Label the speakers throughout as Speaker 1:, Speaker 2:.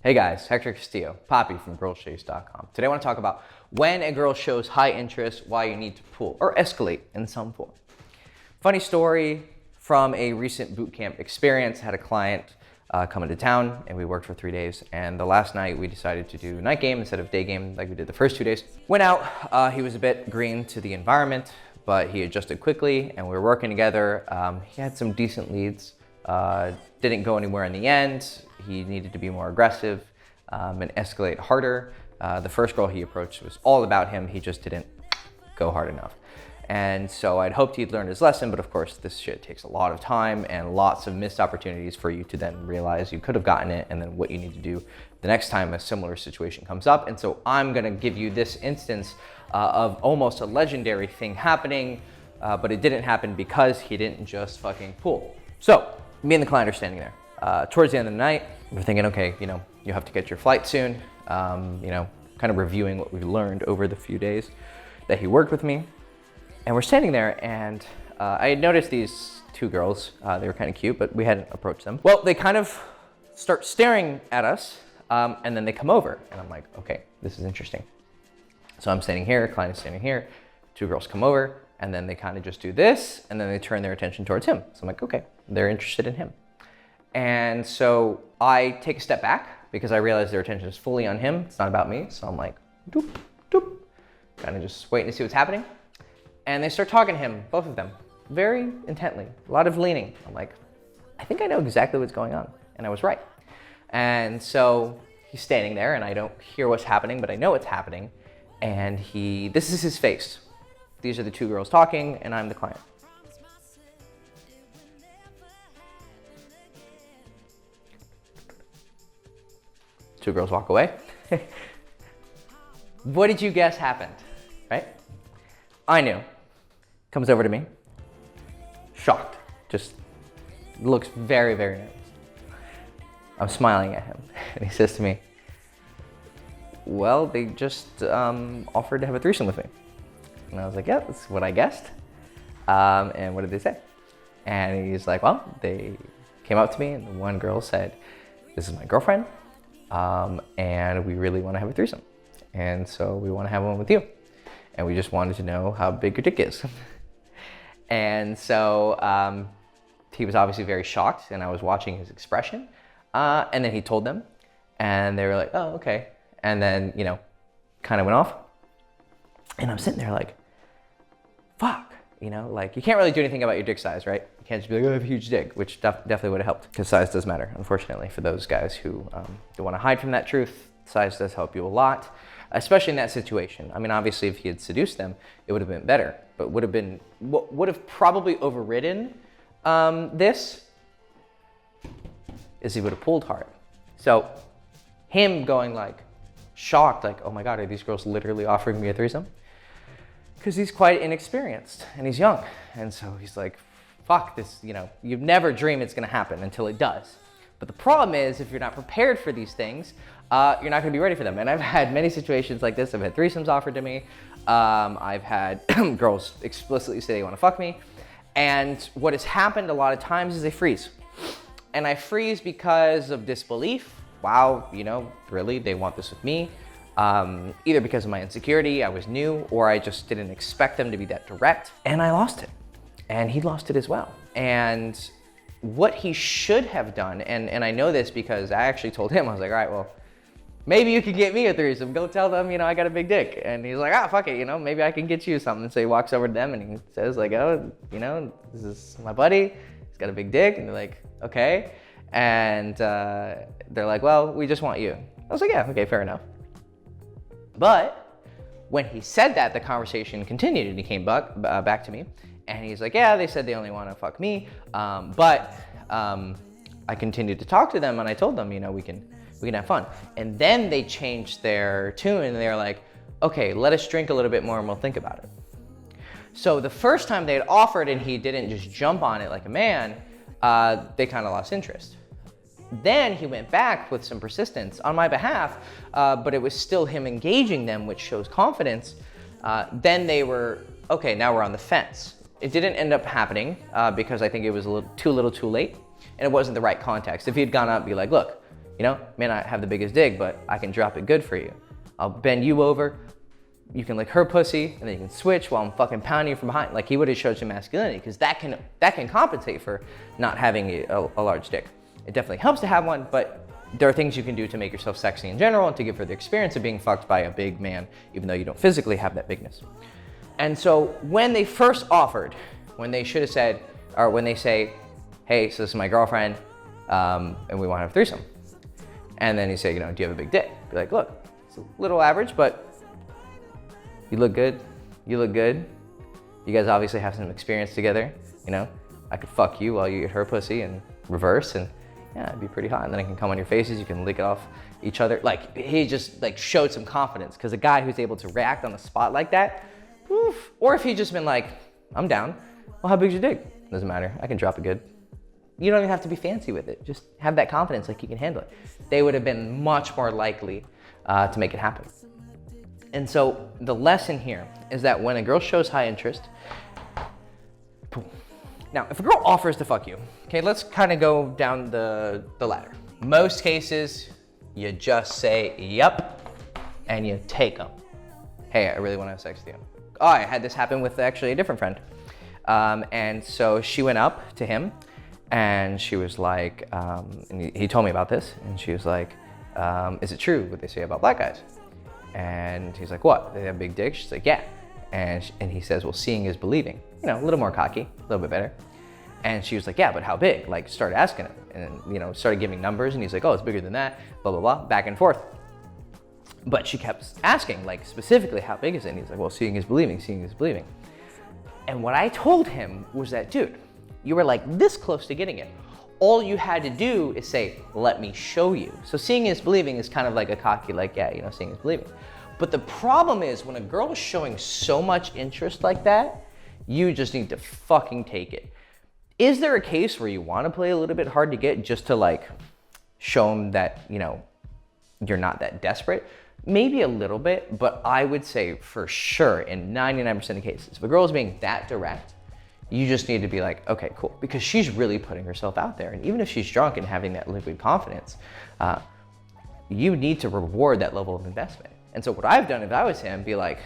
Speaker 1: Hey guys, Hector Castillo, Poppy from girlschase.com. Today I want to talk about when a girl shows high interest, why you need to pull or escalate in some form. Funny story from a recent boot camp experience. Had a client come into town and we worked for 3 days, and the last night we decided to do night game instead of day game like we did the first 2 days. Went out, he was a bit green to the environment, but he adjusted quickly and we were working together. He had some decent leads, didn't go anywhere in the end. He needed to be more aggressive and escalate harder. The first girl he approached was all about him. He just didn't go hard enough. And so I'd hoped he'd learned his lesson, but of course this shit takes a lot of time and lots of missed opportunities for you to then realize you could have gotten it and then what you need to do the next time a similar situation comes up. And so I'm gonna give you this instance of almost a legendary thing happening, but it didn't happen because he didn't just fucking pull. So me and the client are standing there. Towards the end of the night, we're thinking, okay, you have to get your flight soon. Kind of reviewing what we learned over the few days that he worked with me. And we're standing there, and I had noticed these two girls. They were kind of cute, but we hadn't approached them. Well, they kind of start staring at us, and then they come over, and I'm like, okay, this is interesting. So I'm standing here, client is standing here, two girls come over, and then they kind of just do this, and then they turn their attention towards him. So I'm like, okay, they're interested in him. And so I take a step back because I realize their attention is fully on him. It's not about me. So I'm like, doop, doop, kind of just waiting to see what's happening. And they start talking to him, both of them, very intently, a lot of leaning. I'm like, I think I know exactly what's going on. And I was right. And so he's standing there and I don't hear what's happening, but I know what's happening. And this is his face. These are the two girls talking and I'm the client. Two girls walk away. What did you guess happened, right? I knew. Comes over to me, shocked, just looks very, very nervous. I'm smiling at him, and he says to me, well, they just offered to have a threesome with me. And I was like, yeah, that's what I guessed. And what did they say? And he's like, well, they came up to me, and the one girl said, this is my girlfriend. And we really want to have a threesome. And so we want to have one with you. And we just wanted to know how big your dick is. And so he was obviously very shocked and I was watching his expression. And then he told them and they were like, oh, okay. And then, kind of went off. And I'm sitting there like, fuck, like you can't really do anything about your dick size, right? You can't just be like, oh, I have a huge dick, which definitely would have helped because size does matter, unfortunately, for those guys who don't want to hide from that truth. Size does help you a lot, especially in that situation. I mean, obviously, if he had seduced them, it would have been better, but what would have probably overridden this is he would have pulled hard. So him going like shocked, like, oh my God, are these girls literally offering me a threesome? Because he's quite inexperienced and he's young. And so he's like, fuck this, you'd never dream it's gonna happen until it does. But the problem is, if you're not prepared for these things, you're not gonna be ready for them. And I've had many situations like this. I've had threesomes offered to me. I've had girls explicitly say they wanna fuck me. And what has happened a lot of times is they freeze. And I freeze because of disbelief. Wow, really, they want this with me. Either because of my insecurity, I was new, or I just didn't expect them to be that direct. And I lost it. And he lost it as well. And what he should have done, and I know this because I actually told him, I was like, all right, well, maybe you can get me a threesome. Go tell them, I got a big dick. And he's like, fuck it, maybe I can get you something. So he walks over to them and he says like, oh, this is my buddy. He's got a big dick. And they're like, okay. And they're like, well, we just want you. I was like, yeah, okay, fair enough. But when he said that, the conversation continued and he came back to me. And he's like, yeah, they said they only want to fuck me. But I continued to talk to them and I told them, we can have fun. And then they changed their tune and they're like, okay, let us drink a little bit more and we'll think about it. So the first time they had offered and he didn't just jump on it like a man, they kind of lost interest. Then he went back with some persistence on my behalf, but it was still him engaging them, which shows confidence. Then they were, okay, now we're on the fence. It didn't end up happening because I think it was a little too late and it wasn't the right context. If he had gone up and be like, look, You know, may not have the biggest dick, but I can drop it good for you. I'll bend you over, you can lick her pussy, and then you can switch while I'm fucking pounding you from behind. Like, he would have showed some masculinity, because that can compensate for not having a large dick. It definitely helps to have one, but there are things you can do to make yourself sexy in general and to give her the experience of being fucked by a big man, even though you don't physically have that bigness. And so when they first offered, when they should have said, or when they say, hey, so this is my girlfriend, and we want to have a threesome. And then you say, you know, do you have a big dick? Be like, look, it's a little average, but you look good. You look good. You guys obviously have some experience together. You know, I could fuck you while you eat her pussy and reverse, and yeah, it'd be pretty hot. And then I can come on your faces. You can lick it off each other. Like, he just like showed some confidence, because a guy who's able to react on the spot like that, oof. Or if he just been like, I'm down. Well, how big's your dick? Doesn't matter. I can drop it good. You don't even have to be fancy with it. Just have that confidence, like you can handle it. They would have been much more likely to make it happen. And so the lesson here is that when a girl shows high interest, boom. Now, if a girl offers to fuck you, okay, let's kind of go down the ladder. Most cases, you just say, yep, and you take them. Hey, I really want to have sex with you. Oh, I had this happen with actually a different friend. And so she went up to him, and she was like, and he told me about this, and she was like, is it true what they say about black guys? And he's like, what? They have big dicks? She's like, yeah. And he says, well, seeing is believing. You know, a little more cocky, a little bit better. And she was like, yeah, but how big? Like, started asking him, and, you know, started giving numbers, and he's like, oh, it's bigger than that, blah, blah, blah, back and forth. But she kept asking, like, specifically, how big is it? And he's like, well, seeing is believing, seeing is believing. And what I told him was that, dude, you were like this close to getting it. All you had to do is say, let me show you. So seeing is believing is kind of like a cocky, like, yeah, you know, seeing is believing. But the problem is, when a girl is showing so much interest like that, you just need to fucking take it. Is there a case where you want to play a little bit hard to get just to like show them that, you know, you're not that desperate? Maybe a little bit, but I would say for sure in 99% of cases, if a girl is being that direct, you just need to be like, okay, cool. Because she's really putting herself out there. And even if she's drunk and having that liquid confidence, you need to reward that level of investment. And so what I've done if I was him, be like,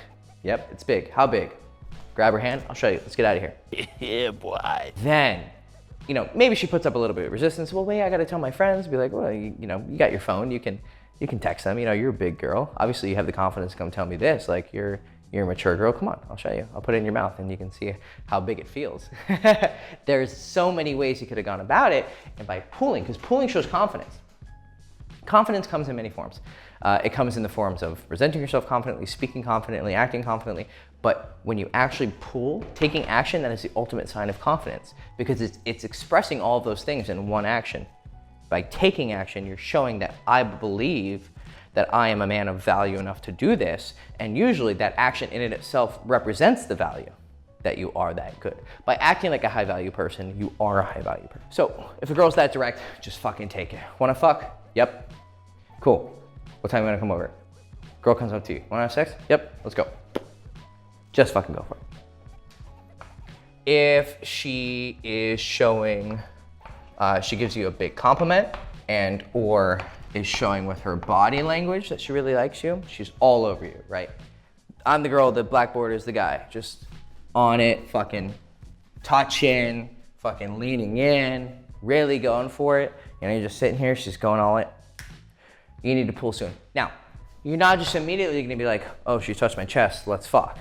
Speaker 1: yep, it's big. How big? Grab her hand, I'll show you. Let's get out of here.
Speaker 2: Yeah, boy.
Speaker 1: Then, you know, maybe she puts up a little bit of resistance. Well, wait, I gotta tell my friends. Be like, well, you know, you got your phone. You can text them. You know, you're a big girl. Obviously, you have the confidence to come tell me this. Like, you're a mature girl. Come on, I'll show you. I'll put it in your mouth, and you can see how big it feels. There's so many ways you could have gone about it, and by pooling, because pooling shows confidence. Confidence comes in many forms. It comes in the forms of presenting yourself confidently, speaking confidently, acting confidently. But when you actually pool, taking action, that is the ultimate sign of confidence, because it's expressing all of those things in one action. By taking action, you're showing that I believe that I am a man of value enough to do this, and usually that action in and itself represents the value that you are that good. By acting like a high value person, you are a high value person. So if a girl's that direct, just fucking take it. Wanna fuck? Yep. Cool. What time are you gonna come over? Girl comes up to you. Wanna have sex? Yep, let's go. Just fucking go for it. If she is showing, she gives you a big compliment and or is showing with her body language that she really likes you, she's all over you, right? I'm the girl, the blackboard is the guy. Just on it, fucking touching, fucking leaning in, really going for it. You know, you're just sitting here, she's going all in. You need to pull soon. Now, you're not just immediately gonna be like, oh, she touched my chest, let's fuck.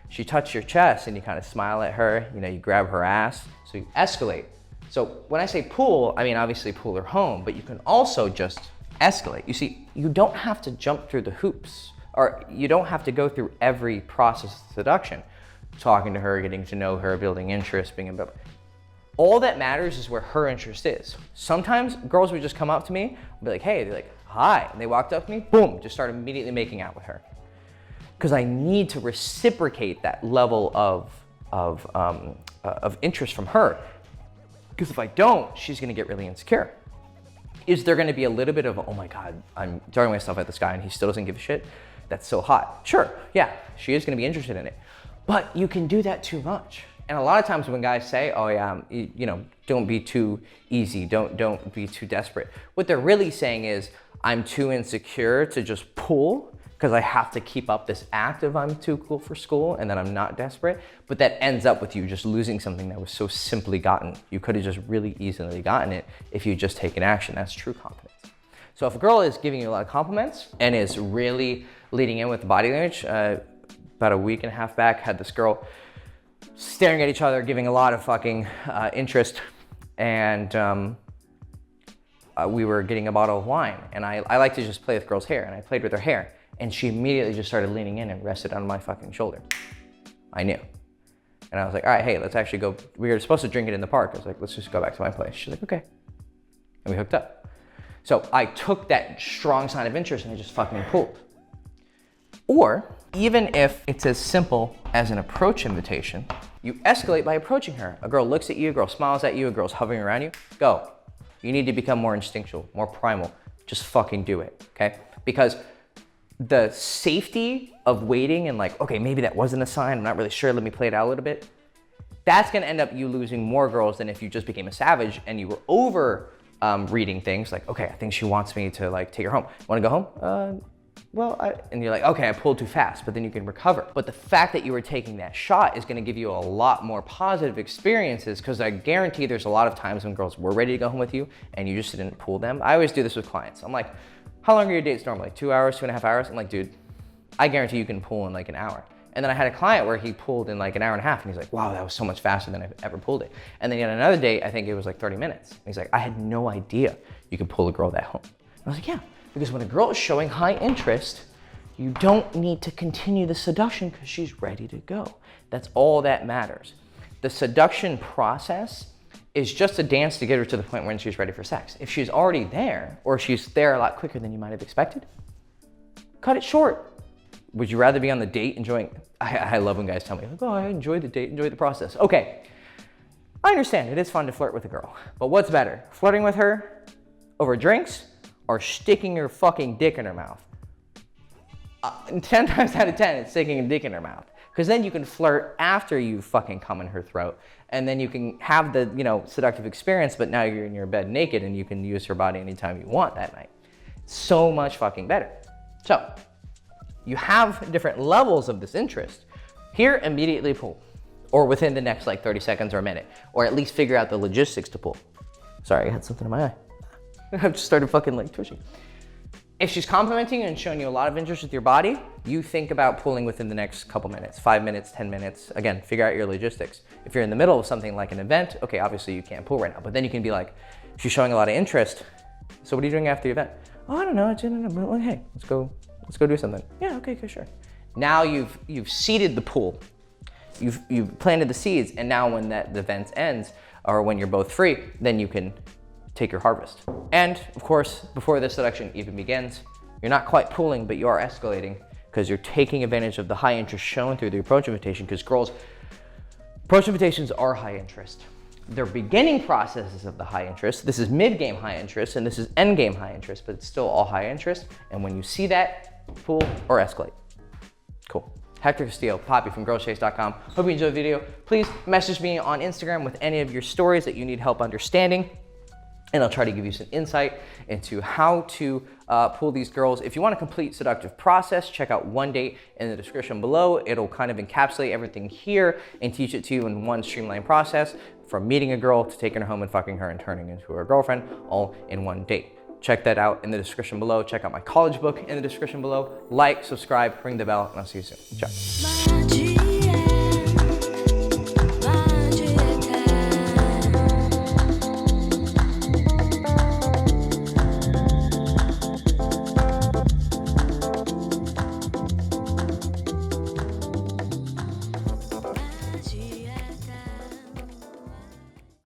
Speaker 1: She touched your chest and you kind of smile at her, you know, you grab her ass, so you escalate. So when I say pull, I mean obviously pull her home, but you can also just escalate. You see, you don't have to jump through the hoops, or you don't have to go through every process of seduction. Talking to her, getting to know her, building interest, being about. All that matters is where her interest is. Sometimes girls would just come up to me, and be like, hey, they're like, hi, and they walked up to me, boom, just start immediately making out with her. Because I need to reciprocate that level of interest from her. Because if I don't, she's gonna get really insecure. Is there gonna be a little bit of, oh my God, I'm throwing myself at this guy and he still doesn't give a shit? That's so hot. Sure, yeah, she is gonna be interested in it. But you can do that too much. And a lot of times when guys say, oh yeah, you know, Don't be too easy. Don't be too desperate. What they're really saying is, I'm too insecure to just pull because I have to keep up this act of I'm too cool for school and that I'm not desperate. But that ends up with you just losing something that was so simply gotten. You could have just really easily gotten it if you just taken action. That's true confidence. So if a girl is giving you a lot of compliments and is really leading in with the body language, about a week and a half back, had this girl staring at each other, giving a lot of fucking interest, and we were getting a bottle of wine, and I like to just play with girls' hair, and I played with her hair, and she immediately just started leaning in and rested on my fucking shoulder. I knew. And I was like, all right, hey, let's actually go. We were supposed to drink it in the park. I was like, let's just go back to my place. She's like, okay. And we hooked up. So I took that strong sign of interest and I just fucking pulled. Or even if it's as simple as an approach invitation, you escalate by approaching her. A girl looks at you, a girl smiles at you, a girl's hovering around you, go. You need to become more instinctual, more primal. Just fucking do it, okay? Because the safety of waiting and like, okay, maybe that wasn't a sign, I'm not really sure, let me play it out a little bit. That's gonna end up you losing more girls than if you just became a savage and you were over reading things like, okay, I think she wants me to like take her home. Wanna go home? And you're like, okay, I pulled too fast, but then you can recover. But the fact that you were taking that shot is gonna give you a lot more positive experiences, because I guarantee there's a lot of times when girls were ready to go home with you and you just didn't pull them. I always do this with clients. I'm like, how long are your dates normally? 2 hours, 2.5 hours? I'm like, dude, I guarantee you can pull in like an hour. And then I had a client where he pulled in like an hour and a half, and he's like, wow, that was so much faster than I've ever pulled it. And then he had another date, I think it was like 30 minutes. And he's like, I had no idea you could pull a girl that home. And I was like, yeah. Because when a girl is showing high interest, you don't need to continue the seduction because she's ready to go. That's all that matters. The seduction process is just a dance to get her to the point when she's ready for sex. If she's already there, or she's there a lot quicker than you might have expected, cut it short. Would you rather be on the date enjoying, I love when guys tell me, like, oh, I enjoyed the date, enjoyed the process. Okay, I understand, it is fun to flirt with a girl, but what's better, flirting with her over drinks, or sticking your fucking dick in her mouth? 10 times out of 10, it's sticking a dick in her mouth. Because then you can flirt after you fucking come in her throat, and then you can have the, seductive experience, but now you're in your bed naked and you can use her body anytime you want that night. So much fucking better. So, you have different levels of this interest. Here, immediately pull. Or within the next like 30 seconds or a minute. Or at least figure out the logistics to pull. Sorry, I had something in my eye. I've just started fucking like twitching. If she's complimenting you and showing you a lot of interest with your body, you think about pulling within the next couple minutes, 5 minutes, 10 minutes. Again, figure out your logistics. If you're in the middle of something like an event, okay, obviously you can't pull right now, but then you can be like, she's showing a lot of interest. So what are you doing after the event? Oh, I don't know, like, hey, let's go do something. Yeah, okay, sure. Now you've seeded the pool. You've planted the seeds, and now when the event ends, or when you're both free, then you can take your harvest. And of course, before the seduction even begins, you're not quite pulling, but you are escalating, because you're taking advantage of the high interest shown through the approach invitation, because girls, approach invitations are high interest. They're beginning processes of the high interest. This is mid-game high interest, and this is end-game high interest, but it's still all high interest. And when you see that, pull or escalate. Cool. Hector Castillo, Poppy from girlschase.com. Hope you enjoyed the video. Please message me on Instagram with any of your stories that you need help understanding, and I'll try to give you some insight into how to pull these girls. If you want a complete seductive process, check out One Date in the description below. It'll kind of encapsulate everything here and teach it to you in one streamlined process, from meeting a girl to taking her home and fucking her and turning into her girlfriend, all in one date. Check that out in the description below. Check out my college book in the description below. Like, subscribe, ring the bell, and I'll see you soon. Ciao.